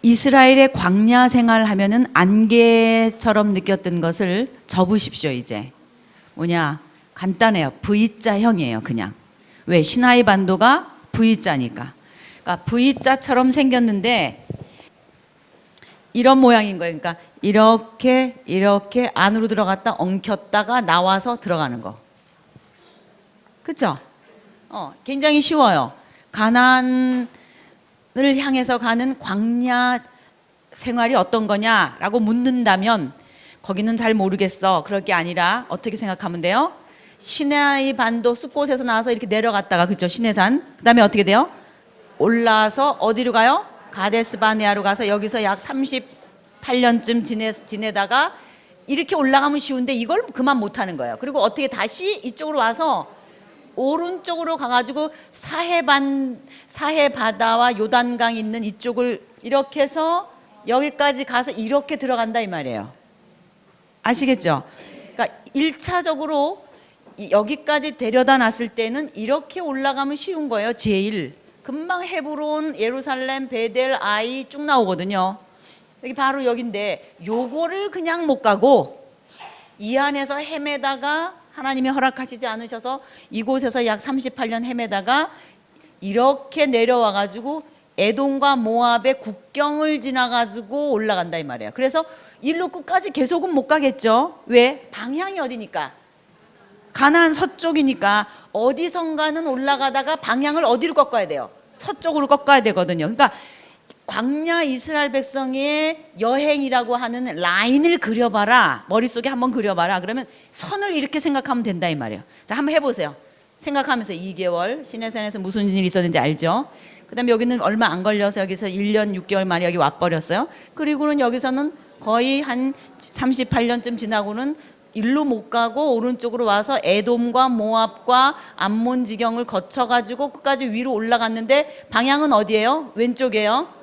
이스라엘의 광야 생활하면은 안개처럼 느꼈던 것을 접으십시오. 이제 뭐냐, 간단해요. V자형이에요. 그냥. 왜? 시나이 반도가 V자니까. 그러니까 V자처럼 생겼는데 이런 모양인 거예요. 그러니까 이렇게 안으로 들어갔다 엉켰다가 나와서 들어가는 거. 그렇죠? 굉장히 쉬워요. 가나안을 향해서 가는 광야 생활이 어떤 거냐라고 묻는다면 거기는 잘 모르겠어. 그럴 게 아니라 어떻게 생각하면 돼요? 시내의 반도 숲곳에서 나와서 이렇게 내려갔다가, 그죠? 시내산. 그 다음에 어떻게 돼요? 올라와서 어디로 가요? 가데스 바네아로 가서 여기서 약 38년쯤 지내다가 이렇게 올라가면 쉬운데 이걸 그만 못하는 거예요. 그리고 어떻게 다시 이쪽으로 와서 오른쪽으로 가가지고 사해 바다와 요단강 있는 이쪽을 이렇게 해서 여기까지 가서 이렇게 들어간다 이 말이에요. 아시겠죠? 그러니까 1차적으로 여기까지 데려다 놨을 때는 이렇게 올라가면 쉬운 거예요. 제일 금방 헤브론, 예루살렘, 베델, 아이 쭉 나오거든요. 여기 바로 여긴데 요거를 그냥 못 가고 이 안에서 헤매다가 하나님이 허락하시지 않으셔서 이곳에서 약 38년 헤매다가 이렇게 내려와 가지고 에돔과 모압의 국경을 지나 가지고 올라간다 이 말이에요. 그래서 일로 끝까지 계속은 못 가겠죠. 왜? 방향이 어디니까? 가나안 서쪽이니까 어디선가는 올라가다가 방향을 어디로 꺾어야 돼요? 서쪽으로 꺾어야 되거든요. 그러니까 광야 이스라엘 백성의 여행이라고 하는 라인을 그려봐라. 머릿속에 한번 그려봐라. 그러면 선을 이렇게 생각하면 된다 이 말이에요. 자, 한번 해보세요. 생각하면서 2개월 시내산에서 무슨 일이 있었는지 알죠? 그 다음에 여기는 얼마 안 걸려서 여기서 1년 6개월 만에 여기 와버렸어요. 그리고는 여기서는 거의 한 38년쯤 지나고는 일로 못 가고 오른쪽으로 와서 에돔과 모압과 암몬 지경을 거쳐가지고 끝까지 위로 올라갔는데 방향은 어디예요? 왼쪽이에요.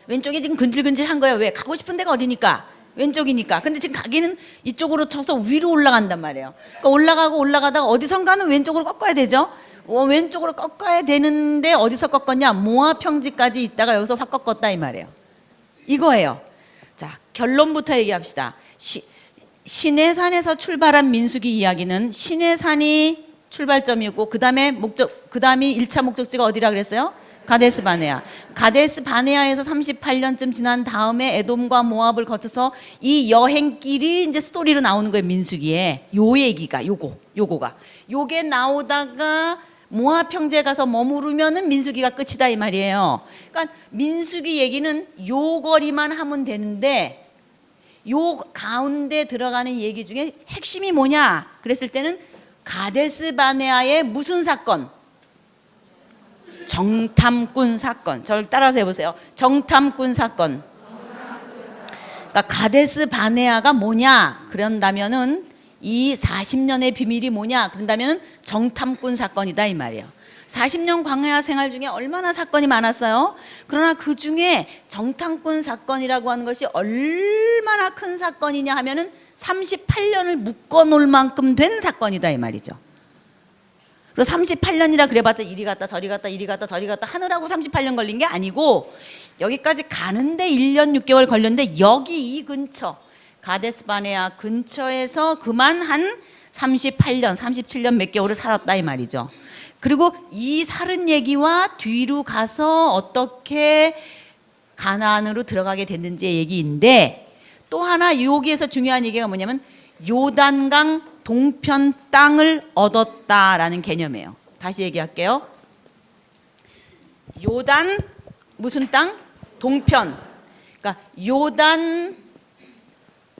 왼쪽이 지금 근질근질한 거예요. 왜? 가고 싶은 데가 어디니까? 왼쪽이니까. 근데 지금 가기는 이쪽으로 쳐서 위로 올라간단 말이에요. 그러니까 올라가다가 어디선가는 왼쪽으로 꺾어야 되죠. 왼쪽으로 꺾어야 되는데 어디서 꺾었냐? 모압 평지까지 있다가 여기서 확 꺾었다 이 말이에요. 이거예요. 자, 결론부터 얘기합시다. 시내산에서 출발한 민수기 이야기는 시내산이 출발점이었고 그 다음이 1차 목적지가 어디라 그랬어요? 가데스 바네아. 가데스 바네아에서 38년쯤 지난 다음에 에돔과 모압을 거쳐서 이 여행길이 이제 스토리로 나오는 거예요. 민수기에 요 얘기가 요게 나오다가 모압 평지에 가서 머무르면은 민수기가 끝이다 이 말이에요. 그러니까 민수기 얘기는 요 거리만 하면 되는데 요 가운데 들어가는 얘기 중에 핵심이 뭐냐 그랬을 때는 가데스 바네아의 무슨 사건? 정탐꾼 사건. 저를 따라서 해보세요. 정탐꾼 사건. 그러니까 가데스 바네아가 뭐냐 그런다면은 이 40년의 비밀이 뭐냐 그런다면은 정탐꾼 사건이다 이 말이에요. 40년 광야 생활 중에 얼마나 사건이 많았어요. 그러나 그 중에 정탐꾼 사건이라고 하는 것이 얼마나 큰 사건이냐 하면은 38년을 묶어놓을 만큼 된 사건이다 이 말이죠. 그리고 38년이라 그래봤자 이리 갔다 저리 갔다 이리 갔다 저리 갔다 하느라고 38년 걸린 게 아니고 여기까지 가는데 1년 6개월 걸렸는데 여기 이 근처 가데스 바네아 근처에서 그만 한 38년 37년 몇 개월을 살았다 이 말이죠. 그리고 이 살은 얘기와 뒤로 가서 어떻게 가나안으로 들어가게 됐는지의 얘기인데 또 하나 여기에서 중요한 얘기가 뭐냐면 요단강 동편 땅을 얻었다라는 개념이에요. 다시 얘기할게요. 요단 무슨 땅? 동편. 그러니까 요단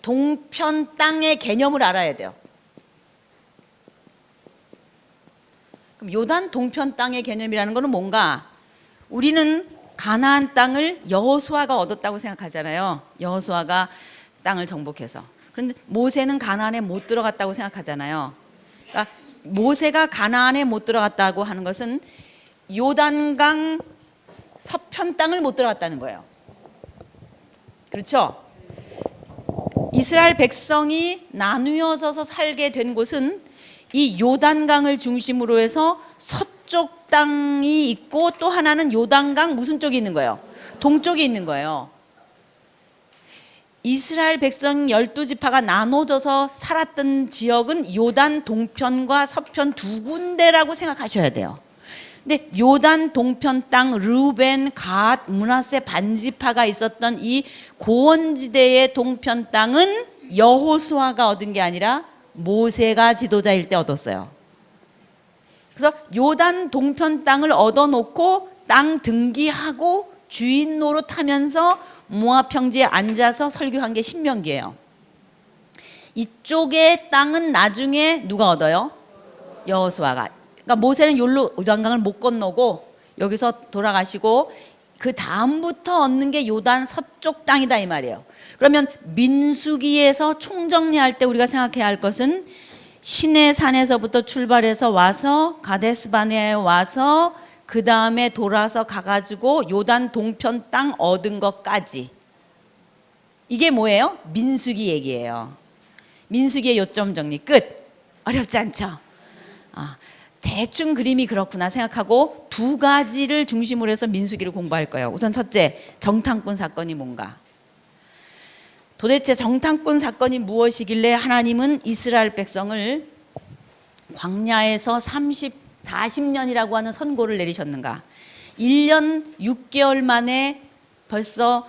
동편 땅의 개념을 알아야 돼요. 그럼 요단 동편 땅의 개념이라는 것은 뭔가? 우리는 가나안 땅을 여호수아가 얻었다고 생각하잖아요. 여호수아가 땅을 정복해서. 그런데 모세는 가나안에 못 들어갔다고 생각하잖아요. 그러니까 모세가 가나안에 못 들어갔다고 하는 것은 요단강 서편 땅을 못 들어갔다는 거예요. 그렇죠? 이스라엘 백성이 나누어져서 살게 된 곳은 이 요단강을 중심으로 해서 서쪽 땅이 있고 또 하나는 요단강 무슨 쪽이 있는 거예요? 동쪽이 있는 거예요. 이스라엘 백성 12지파가 나눠져서 살았던 지역은 요단 동편과 서편 두 군데라고 생각하셔야 돼요. 근데 요단 동편 땅 르우벤, 갓, 므낫세 반지파가 있었던 이 고원지대의 동편 땅은 여호수아가 얻은 게 아니라 모세가 지도자일 때 얻었어요. 그래서 요단 동편 땅을 얻어놓고 땅 등기하고 주인 노릇하면서 모압 평지에 앉아서 설교한 게 신명기예요. 이쪽의 땅은 나중에 누가 얻어요? 여호수아가. 그러니까 모세는 요단강을 못 건너고 여기서 돌아가시고 그 다음부터 얻는 게 요단 서쪽 땅이다 이 말이에요. 그러면 민수기에서 총정리할 때 우리가 생각해야 할 것은 시내산에서부터 출발해서 와서 가데스바네아에 와서 그 다음에 돌아서 가가지고 요단 동편 땅 얻은 것까지, 이게 뭐예요? 민수기 얘기예요. 민수기의 요점 정리 끝. 어렵지 않죠? 대충 그림이 그렇구나 생각하고 두 가지를 중심으로 해서 민수기를 공부할 거예요. 우선 첫째, 정탐꾼 사건이 뭔가. 도대체 정탐꾼 사건이 무엇이길래 하나님은 이스라엘 백성을 광야에서 40년이라고 하는 선고를 내리셨는가. 1년 6개월 만에 벌써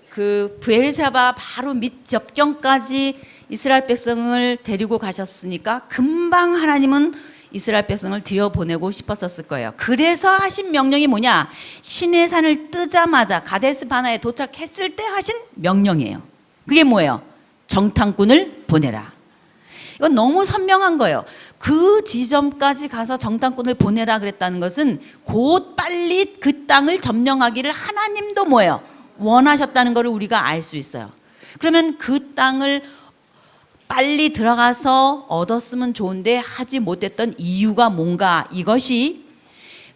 그 브엘사바 바로 밑 접경까지 이스라엘 백성을 데리고 가셨으니까 금방 하나님은 이스라엘 백성을 들여보내고 싶었었을 거예요. 그래서 하신 명령이 뭐냐? 시내산을 뜨자마자 가데스 바나에 도착했을 때 하신 명령이에요. 그게 뭐예요? 정탐꾼을 보내라. 이건 너무 선명한 거예요. 그 지점까지 가서 정탐꾼을 보내라 그랬다는 것은 곧 빨리 그 땅을 점령하기를 하나님도 뭐예요? 원하셨다는 것을 우리가 알 수 있어요. 그러면 그 땅을 빨리 들어가서 얻었으면 좋은데 하지 못했던 이유가 뭔가, 이것이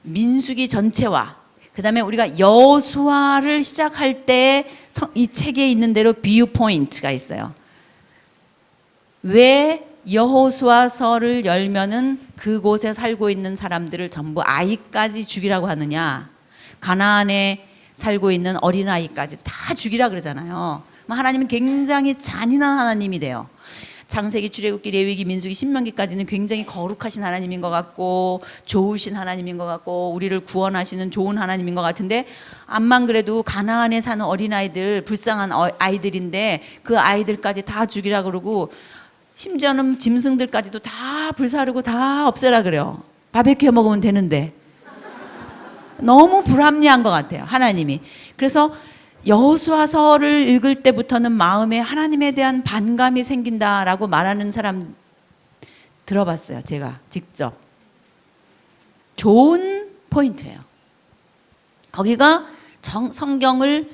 민수기 전체와 그 다음에 우리가 여호수아를 시작할 때 이 책에 있는 대로 비유 포인트가 있어요. 왜 여호수아서를 열면은 그곳에 살고 있는 사람들을 전부 아이까지 죽이라고 하느냐, 가나안에 살고 있는 어린아이까지 다 죽이라 그러잖아요. 하나님은 굉장히 잔인한 하나님이 돼요. 창세기, 출애굽기, 레위기, 민수기, 신명기까지는 굉장히 거룩하신 하나님인 것 같고 좋으신 하나님인 것 같고 우리를 구원하시는 좋은 하나님인 것 같은데, 암만 그래도 가나안에 사는 어린아이들, 불쌍한 아이들인데 그 아이들까지 다 죽이라 그러고 심지어는 짐승들까지도 다 불사르고 다 없애라 그래요. 바베큐 해 먹으면 되는데. 너무 불합리한 것 같아요, 하나님이. 그래서 여호수아서를 읽을 때부터는 마음에 하나님에 대한 반감이 생긴다라고 말하는 사람 들어봤어요. 제가 직접. 좋은 포인트예요. 거기가 성경을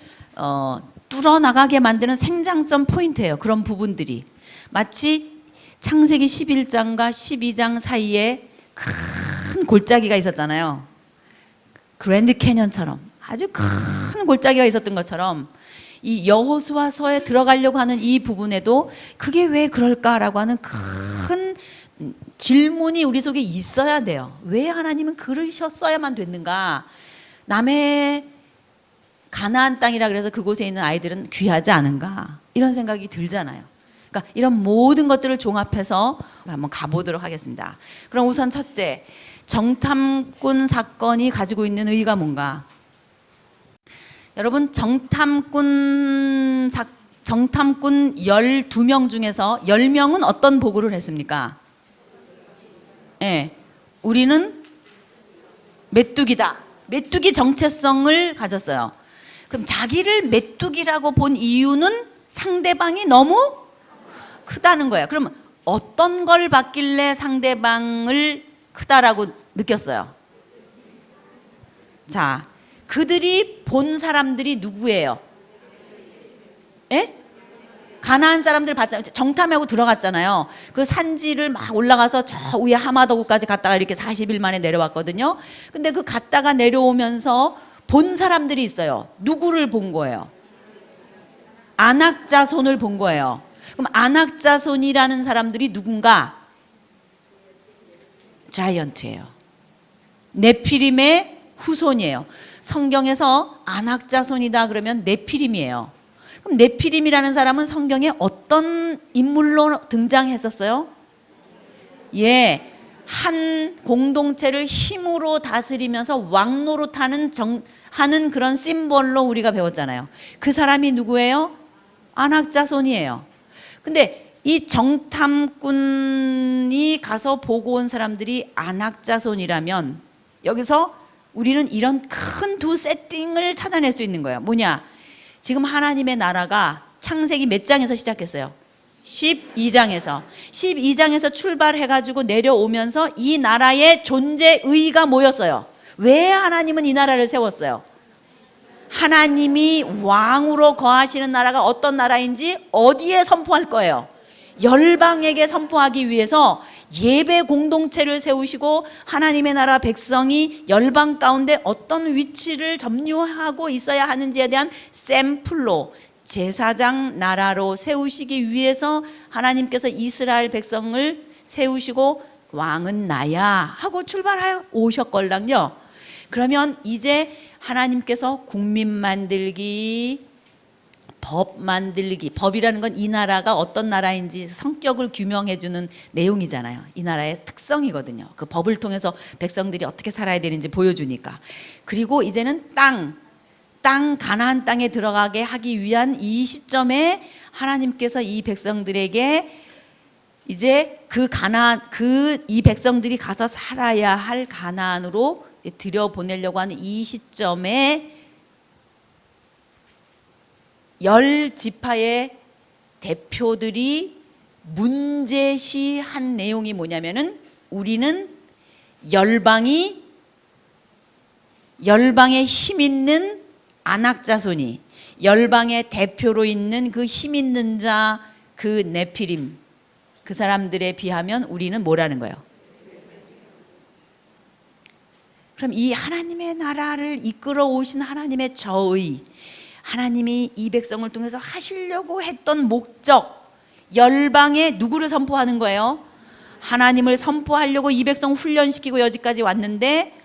뚫어나가게 만드는 생장점 포인트예요. 그런 부분들이 마치 창세기 11장과 12장 사이에 큰 골짜기가 있었잖아요. 그랜드 캐년처럼 아주 큰 골짜기가 있었던 것처럼 이 여호수아서에 들어가려고 하는 이 부분에도 그게 왜 그럴까라고 하는 큰 질문이 우리 속에 있어야 돼요. 왜 하나님은 그러셨어야만 됐는가? 남의 가나안 땅이라 그래서 그곳에 있는 아이들은 귀하지 않은가? 이런 생각이 들잖아요. 그러니까 이런 모든 것들을 종합해서 한번 가보도록 하겠습니다. 그럼 우선 첫째, 정탐꾼 사건이 가지고 있는 의의가 뭔가? 여러분, 정탐꾼 12명 중에서 10명은 어떤 보고를 했습니까? 네, 우리는 메뚜기다. 메뚜기 정체성을 가졌어요. 그럼 자기를 메뚜기라고 본 이유는 상대방이 너무 크다는 거예요. 그럼 어떤 걸 봤길래 상대방을 크다라고 느꼈어요? 자, 그들이 본 사람들이 누구예요? 예? 가나안 사람들 봤잖아요. 정탐하고 들어갔잖아요. 그 산지를 막 올라가서 저 위에 하마더구까지 갔다가 이렇게 40일 만에 내려왔거든요. 근데 그 갔다가 내려오면서 본 사람들이 있어요. 누구를 본 거예요? 아낙자손을 본 거예요. 그럼 아낙자손이라는 사람들이 누군가? 자이언트예요. 네피림의 후손이에요. 성경에서 아낙자손이다 그러면 네피림이에요. 그럼 네피림이라는 사람은 성경에 어떤 인물로 등장했었어요? 예, 한 공동체를 힘으로 다스리면서 왕노릇하는 하는 그런 심볼로 우리가 배웠잖아요. 그 사람이 누구예요? 안악자손이에요. 근데 이 정탐꾼이 가서 보고 온 사람들이 안악자손이라면 여기서 우리는 이런 큰 두 세팅을 찾아낼 수 있는 거예요. 뭐냐? 지금 하나님의 나라가 창세기 몇 장에서 시작했어요? 12장에서 출발해가지고 내려오면서 이 나라의 존재의가 뭐였어요? 왜 하나님은 이 나라를 세웠어요? 하나님이 왕으로 거하시는 나라가 어떤 나라인지 어디에 선포할 거예요? 열방에게 선포하기 위해서 예배 공동체를 세우시고 하나님의 나라 백성이 열방 가운데 어떤 위치를 점유하고 있어야 하는지에 대한 샘플로 제사장 나라로 세우시기 위해서 하나님께서 이스라엘 백성을 세우시고 왕은 나야 하고 출발하여 오셨걸랑요. 그러면 이제 하나님께서 국민 만들기, 법 만들기, 법이라는 건 이 나라가 어떤 나라인지 성격을 규명해주는 내용이잖아요. 이 나라의 특성이거든요. 그 법을 통해서 백성들이 어떻게 살아야 되는지 보여주니까. 그리고 이제는 땅 가나안 땅에 들어가게 하기 위한 이 시점에 하나님께서 이 백성들에게 이제 이 백성들이 가서 살아야 할 가나안으로 들여보내려고 하는 이 시점에 10지파의 대표들이 문제시한 내용이 뭐냐면은 우리는 열방에 힘 있는 안악자손이 열방의 대표로 있는 그 힘 있는 자, 그 네피림, 그 사람들에 비하면 우리는 뭐라는 거예요? 그럼 이 하나님의 나라를 이끌어 오신 하나님의 저의, 하나님이 이 백성을 통해서 하시려고 했던 목적, 열방에 누구를 선포하는 거예요? 하나님을 선포하려고 이 백성 훈련시키고 여기까지 왔는데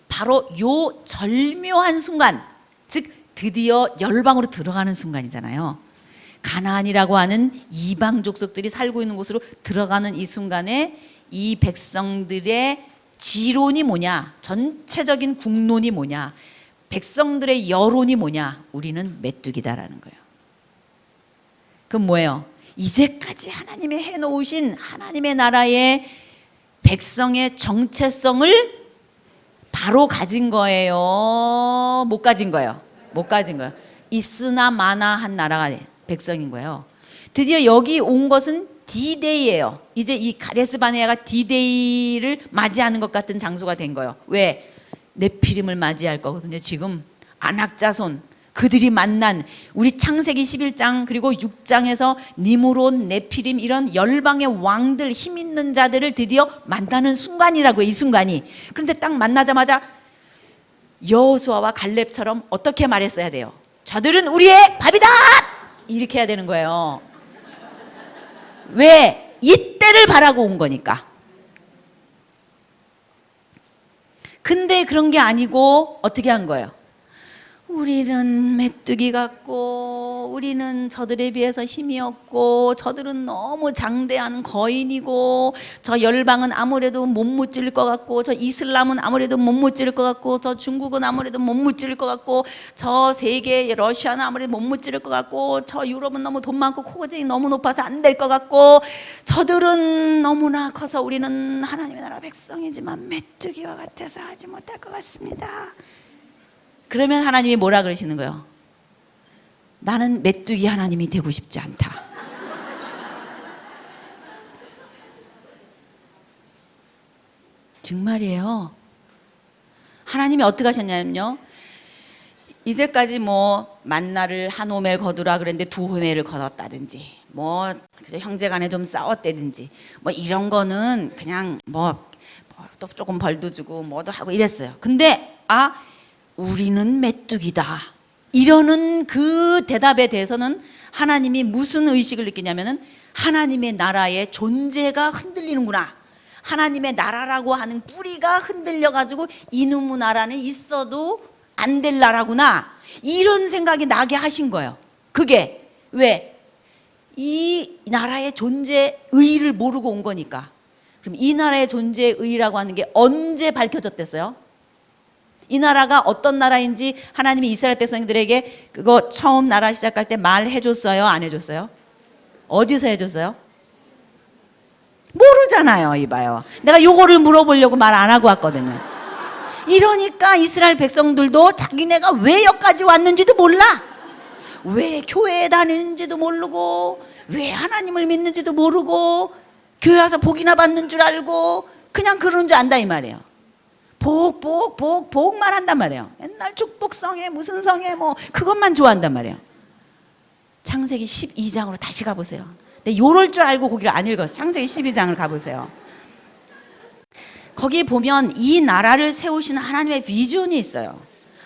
바로 요 절묘한 순간, 즉 드디어 열방으로 들어가는 순간이잖아요. 가나안이라고 하는 이방 족속들이 살고 있는 곳으로 들어가는 이 순간에 이 백성들의 지론이 뭐냐, 전체적인 국론이 뭐냐, 백성들의 여론이 뭐냐, 우리는 메뚜기다라는 거예요. 그럼 뭐예요? 이제까지 하나님이 해놓으신 하나님의 나라의 백성의 정체성을 바로 가진 거예요? 못 가진 거예요? 못 가진 거예요. 있으나 마나한 나라가 백성인 거예요. 드디어 여기 온 것은 D-Day예요. 이제 이 가데스 바네아가 D-Day를 맞이하는 것 같은 장소가 된 거예요. 왜? 네피림을 맞이할 거거든요. 지금 안악자손, 그들이 만난 우리 창세기 11장 그리고 6장에서 니므롯, 네피림 이런 열방의 왕들, 힘 있는 자들을 드디어 만나는 순간이라고요. 이 순간이. 그런데 딱 만나자마자 여호수아와 갈렙처럼 어떻게 말했어야 돼요? 저들은 우리의 밥이다! 이렇게 해야 되는 거예요. 왜? 이때를 바라고 온 거니까. 근데 그런 게 아니고 어떻게 한 거예요? 우리는 메뚜기 같고 우리는 저들에 비해서 힘이 없고 저들은 너무 장대한 거인이고 저 열방은 아무래도 못 무찔 것 같고 저 이슬람은 아무래도 못 무찔 것 같고 저 중국은 아무래도 못 무찔 것 같고 저 세계 러시아는 아무래도 못 무찔 것 같고 저 유럽은 너무 돈 많고 코고증이 너무 높아서 안 될 것 같고 저들은 너무나 커서 우리는 하나님의 나라 백성이지만 메뚜기와 같아서 하지 못할 것 같습니다. 그러면 하나님이 뭐라 그러시는 거예요? 나는 메뚜기 하나님이 되고 싶지 않다. 정말이에요. 하나님이 어떻게 하셨냐면요, 이제까지 뭐 만나를 한 호멜 거두라 그랬는데 두 호멜을 거뒀다든지 뭐 형제간에 좀 싸웠다든지 뭐 이런 거는 그냥 뭐 또 조금 벌도 주고 뭐도 하고 이랬어요. 근데 우리는 메뚜기다 이러는 그 대답에 대해서는 하나님이 무슨 의식을 느끼냐면은 하나님의 나라의 존재가 흔들리는구나, 하나님의 나라라고 하는 뿌리가 흔들려 가지고 이놈의 나라는 있어도 안 될 나라구나, 이런 생각이 나게 하신 거예요. 그게 왜? 이 나라의 존재 의의를 모르고 온 거니까. 그럼 이 나라의 존재 의의라고 하는 게 언제 밝혀졌댔어요? 이 나라가 어떤 나라인지 하나님이 이스라엘 백성들에게 그거 처음 나라 시작할 때 말해줬어요? 안 해줬어요? 어디서 해줬어요? 모르잖아요. 이봐요. 내가 요거를 물어보려고 말 안 하고 왔거든요. 이러니까 이스라엘 백성들도 자기네가 왜 여기까지 왔는지도 몰라. 왜 교회에 다니는지도 모르고, 왜 하나님을 믿는지도 모르고, 교회 와서 복이나 받는 줄 알고 그냥 그러는 줄 안다 이 말이에요. 복만 한단 말이에요. 맨날 축복성에 무슨 성에 뭐 그것만 좋아한단 말이에요. 창세기 12장으로 다시 가보세요. 근데 요럴 줄 알고 거기를 안 읽어서 창세기 12장을 가보세요. 거기 보면 이 나라를 세우시는 하나님의 비전이 있어요.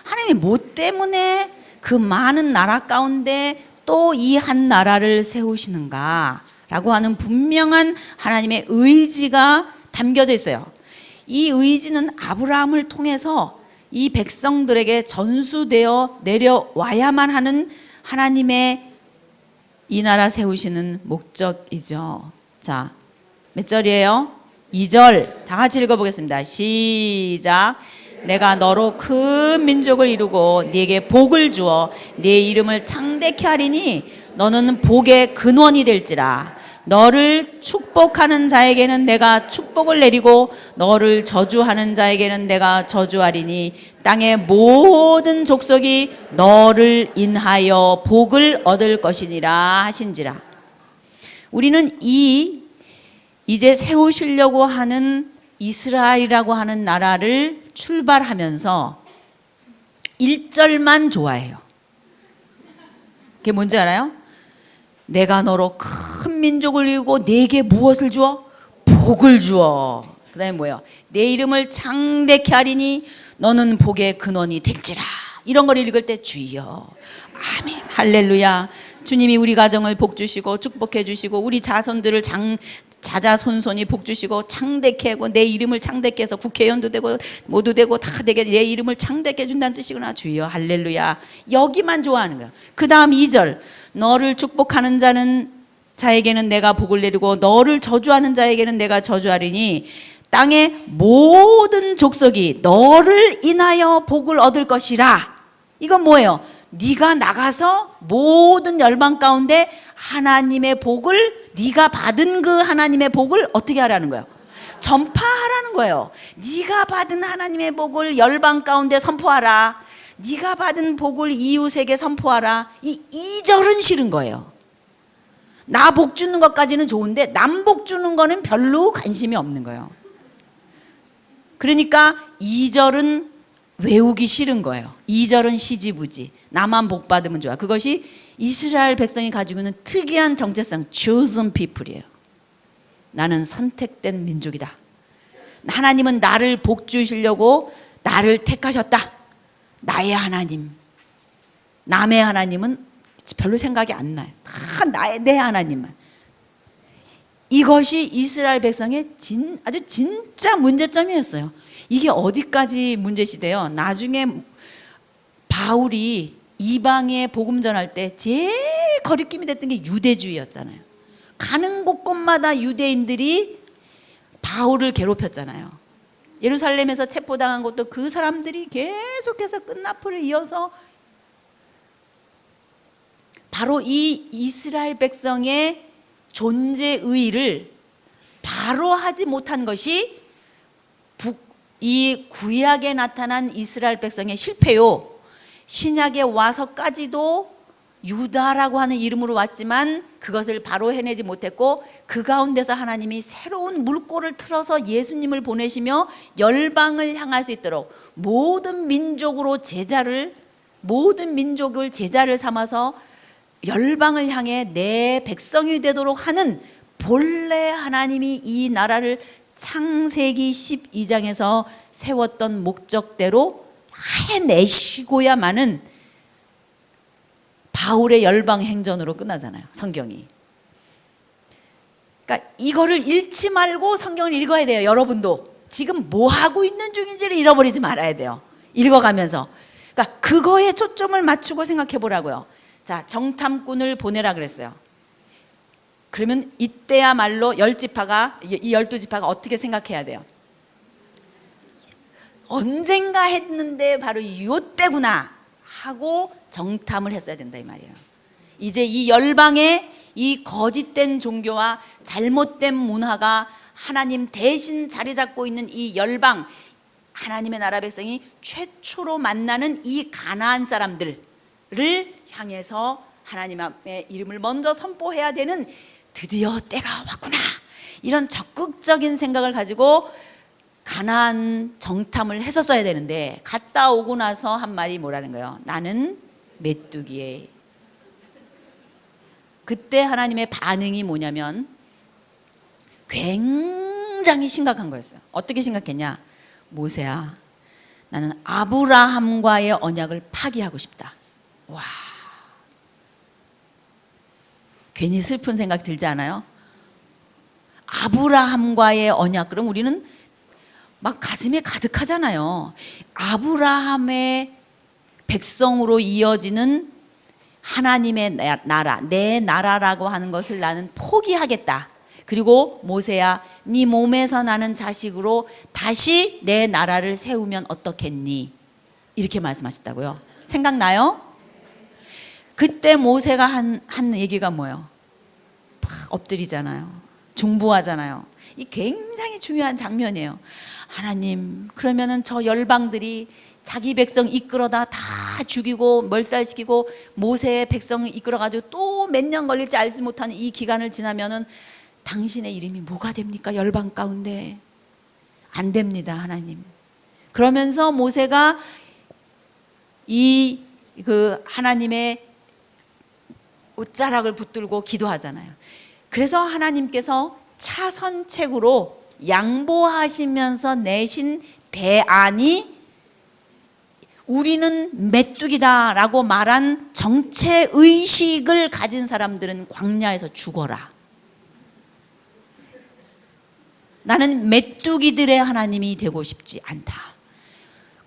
하나님이 뭐 때문에 그 많은 나라 가운데 또 이 한 나라를 세우시는가 라고 하는 분명한 하나님의 의지가 담겨져 있어요. 이 의지는 아브라함을 통해서 이 백성들에게 전수되어 내려와야만 하는 하나님의 이 나라 세우시는 목적이죠. 자, 몇 절이에요? 2절 다 같이 읽어보겠습니다. 시작. 내가 너로 큰 민족을 이루고 네게 복을 주어 네 이름을 창대케 하리니 너는 복의 근원이 될지라. 너를 축복하는 자에게는 내가 축복을 내리고 너를 저주하는 자에게는 내가 저주하리니 땅의 모든 족속이 너를 인하여 복을 얻을 것이니라 하신지라. 우리는 이제 세우시려고 하는 이스라엘이라고 하는 나라를 출발하면서 1절만 좋아해요. 그게 뭔지 알아요? 내가 너로 큰 민족을 이루고 네게 무엇을 주어? 복을 주어. 그 다음에 뭐예요? 내 이름을 창대케 하리니 너는 복의 근원이 될지라. 이런 걸 읽을 때 주여 아멘 할렐루야. 주님이 우리 가정을 복 주시고 축복해 주시고 우리 자손들을 자자손손이 복 주시고 창대케 하고 내 이름을 창대케 해서 국회의원도 되고 모두 되고 다 되게 내 이름을 창대케 해준다는 뜻이구나. 주여 할렐루야. 여기만 좋아하는 거야. 그 다음 2절 너를 축복하는 자에게는 내가 복을 내리고 너를 저주하는 자에게는 내가 저주하리니 땅의 모든 족속이 너를 인하여 복을 얻을 것이라. 이건 뭐예요? 네가 나가서 모든 열방 가운데 하나님의 복을 네가 받은 그 하나님의 복을 어떻게 하라는 거예요? 전파하라는 거예요. 네가 받은 하나님의 복을 열방 가운데 선포하라. 네가 받은 복을 이웃에게 선포하라. 이 2절은 싫은 거예요. 나 복 주는 것까지는 좋은데 남 복 주는 거는 별로 관심이 없는 거예요. 그러니까 2절은 외우기 싫은 거예요. 2절은 시지부지. 나만 복 받으면 좋아. 그것이 이스라엘 백성이 가지고 있는 특이한 정체성, chosen people이에요. 나는 선택된 민족이다. 하나님은 나를 복 주시려고 나를 택하셨다. 나의 하나님. 남의 하나님은 별로 생각이 안 나요. 다 내 하나님만. 이것이 이스라엘 백성의 아주 진짜 문제점이었어요. 이게 어디까지 문제시대요? 나중에 바울이 이방에 복음 전할 때 제일 거리낌이 됐던 게 유대주의였잖아요. 가는 곳곳마다 유대인들이 바울을 괴롭혔잖아요. 예루살렘에서 체포당한 것도 그 사람들이 계속해서 끝나풀을 이어서 바로 이 이스라엘 백성의 존재 의의를 바로 하지 못한 것이 이 구약에 나타난 이스라엘 백성의 실패요. 신약에 와서까지도 유다라고 하는 이름으로 왔지만 그것을 바로 해내지 못했고 그 가운데서 하나님이 새로운 물꼬를 틀어서 예수님을 보내시며 열방을 향할 수 있도록 모든 민족을 제자를 삼아서 열방을 향해 내 백성이 되도록 하는 본래 하나님이 이 나라를 창세기 12장에서 세웠던 목적대로 해내시고야만은 바울의 열방 행전으로 끝나잖아요. 성경이. 그러니까 이거를 읽지 말고 성경을 읽어야 돼요. 여러분도 지금 뭐 하고 있는 중인지를 잃어버리지 말아야 돼요. 읽어가면서 그러니까 그거에 초점을 맞추고 생각해 보라고요. 자, 정탐꾼을 보내라 그랬어요. 그러면 이때야말로 이 12지파가 어떻게 생각해야 돼요? 언젠가 했는데 바로 이때구나 하고 정탐을 했어야 된다 이 말이에요. 이제 이 열방의 이 거짓된 종교와 잘못된 문화가 하나님 대신 자리 잡고 있는 이 열방, 하나님의 나라 백성이 최초로 만나는 이 가나안 사람들을 향해서 하나님의 이름을 먼저 선포해야 되는 드디어 때가 왔구나, 이런 적극적인 생각을 가지고 가나안 정탐을 했었어야 되는데, 갔다 오고 나서 한 말이 뭐라는 거예요? 나는 메뚜기에. 그때 하나님의 반응이 뭐냐면 굉장히 심각한 거였어요. 어떻게 심각했냐? 모세야, 나는 아브라함과의 언약을 파기하고 싶다. 와, 괜히 슬픈 생각 들지 않아요? 아브라함과의 언약, 그럼 우리는 막 가슴에 가득하잖아요. 아브라함의 백성으로 이어지는 하나님의 나라, 내 나라라고 하는 것을 나는 포기하겠다. 그리고 모세야, 네 몸에서 나는 자식으로 다시 내 나라를 세우면 어떻겠니? 이렇게 말씀하셨다고요. 생각나요? 그때 모세가 한 얘기가 뭐예요? 막 엎드리잖아요. 중보하잖아요. 이 굉장히 중요한 장면이에요. 하나님, 그러면은 저 열방들이 자기 백성 이끌어다 다 죽이고 멸살시키고 모세의 백성을 이끌어가지고 또 몇 년 걸릴지 알지 못하는 이 기간을 지나면은 당신의 이름이 뭐가 됩니까? 열방 가운데 안 됩니다, 하나님. 그러면서 모세가 하나님의 옷자락을 붙들고 기도하잖아요. 그래서 하나님께서 차선책으로 양보하시면서 내신 대안이 우리는 메뚜기다라고 말한 정체의식을 가진 사람들은 광야에서 죽어라. 나는 메뚜기들의 하나님이 되고 싶지 않다.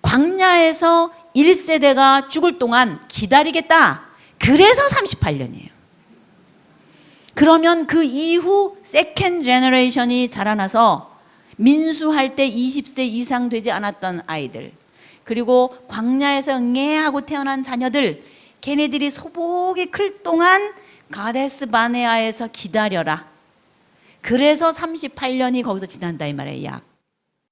광야에서 1세대가 죽을 동안 기다리겠다. 그래서 38년이에요. 그러면 그 이후 세컨드 제너레이션이 자라나서 민수할 때 20세 이상 되지 않았던 아이들, 그리고 광야에서 응애하고 태어난 자녀들, 걔네들이 소복이 클 동안 가데스 바네아에서 기다려라. 그래서 38년이 거기서 지난다 이 말이에요. 약